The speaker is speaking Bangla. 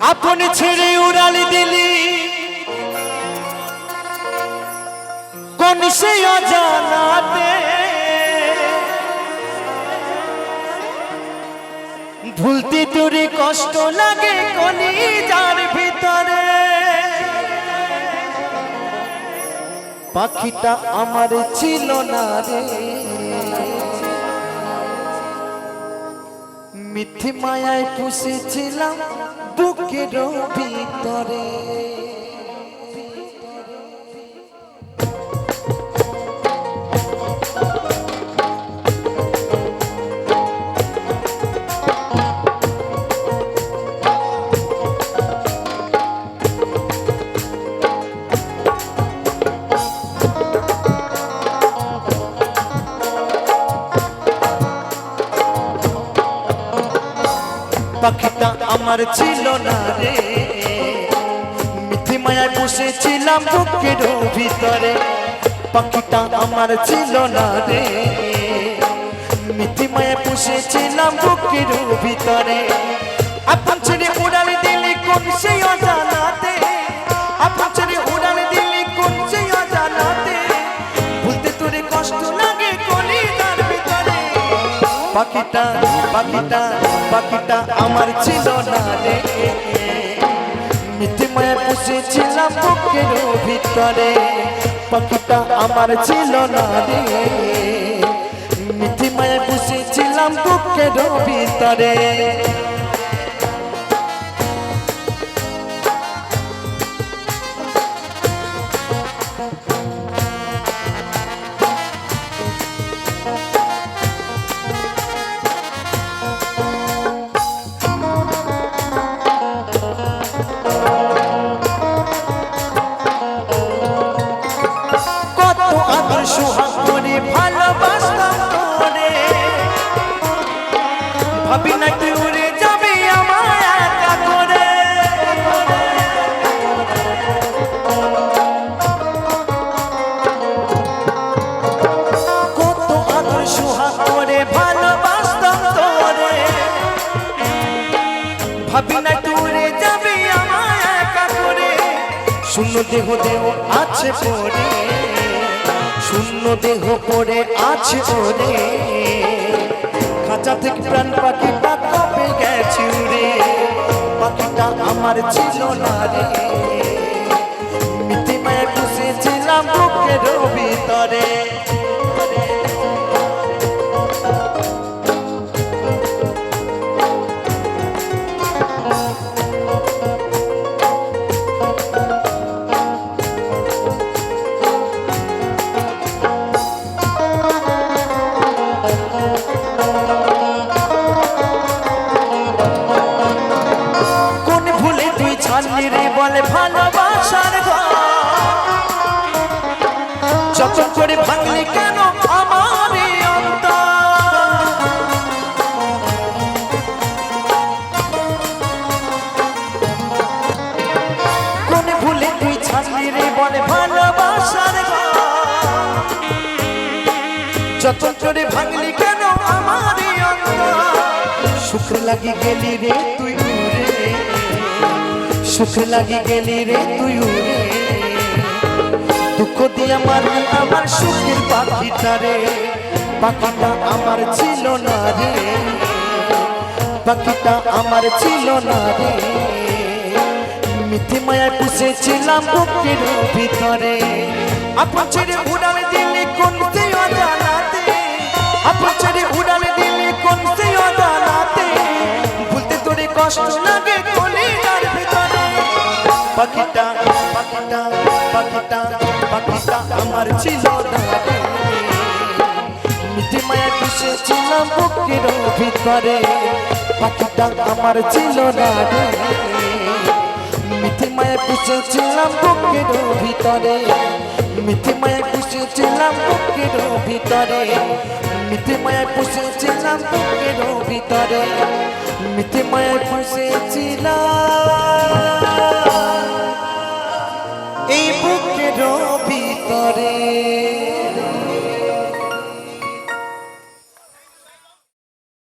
আপনি ছেড়ে উড়ালি দিলি কোন সে অজানাতে, ভুলতে তোরে কষ্ট লাগে কলিজার ভিতরে। পাখিটা আমার ছিল না রে, মিথ্যে মায়ায় পুষেছিলাম বুকের ভিতরে। পাখিটা আমার ছিল না রে, মিথ্যে মায়ায় বসেছিলাম বুকের ভিতরে। পাখিটা আমার ছিল না রে, মিথ্যে মায়ায় বসেছিলাম বুকের ভিতরে। আপন ছেড়ে উড়াল দিলি কোন সেই অজানাতে, আপন ছেড়ে উড়াল দিলি কোন সেই অজানাতে, ভুলতে তোরে কষ্ট লাগে কলিজার ভিতরে। পাখিটা পাখিটা পাখিটা আমার ছিল না রে, মিথ্যে মায়া পুষেছিলাম বুকের ভিতরে। পাখিটা আমার ছিল না রে, মিথ্যে মায়া পুষেছিলাম বুকের ভিতরে। সোহাগ করে ভালোবাসতাম তোরে, ভাবি না তুই উড়ে যাবি আমার একা করে। কত আদর সোহাগ করে ভালোবাসতাম তোরে, ভাবি না তুই উড়ে যাবি আমার একা করে। শূন্য দেহ দেহ আছে পড়ে, শূন্য দেহ পড়ে আছে ওরে, খাঁচা থেকে প্রাণ পাখিটা কবে গেছে উড়ে। পাখিটা আমার ছিল না রে, মিথ্যে মায়ায় পুষেছিলাম বুকের ভিতরে। রে বলে ভালোবাসার ঘর, যতন করে ভাঙলি কেন আমার অন্তর। কোন ভুলে তুই ছাড়লি রে বলে ভালোবাসার ঘর, যতন করে ভাঙলি কেন আমার অন্তর। সুখ লাগি গেলি রে তুই উড়ে, সুখ লাগি গেলি রে তুই উড়ে। দুঃখ দিয়ে মারলি আমার সুখের পাখিটা রে, পাখিটা আমার ছিল না রে, পাখিটা আমার ছিল না রে। মিথ্যে মায়ায় পুষেছিলাম বুকের ভিতরে। আপন ছেড়ে উড়াল দিলি কোন সেই অজানাতে, আপন ছেড়ে উড়াল দিলি কোন সেই অজানাতে, ভুলতে তোরে কষ্ট লাগে কলিজার ভিতরে। পাখিটা পাখিটা পাখিটা পাখিটা আমার ছিল না রে, মিথ্যে মায়ায় পুষেছিলাম বুকের ভিতরে। পাখিটা আমার ছিল না রে, মিথ্যে মায়ায় পুষেছিলাম বুকের ভিতরে। মিথ্যে মায়ায় পুষেছিলাম বুকের ভিতরে, মিথ্যে মায়ায় পুষেছিলাম বুকের ভিতরে, মিথ্যে মায়ায় পুষেছিলাম এই বুকের ভিতরে।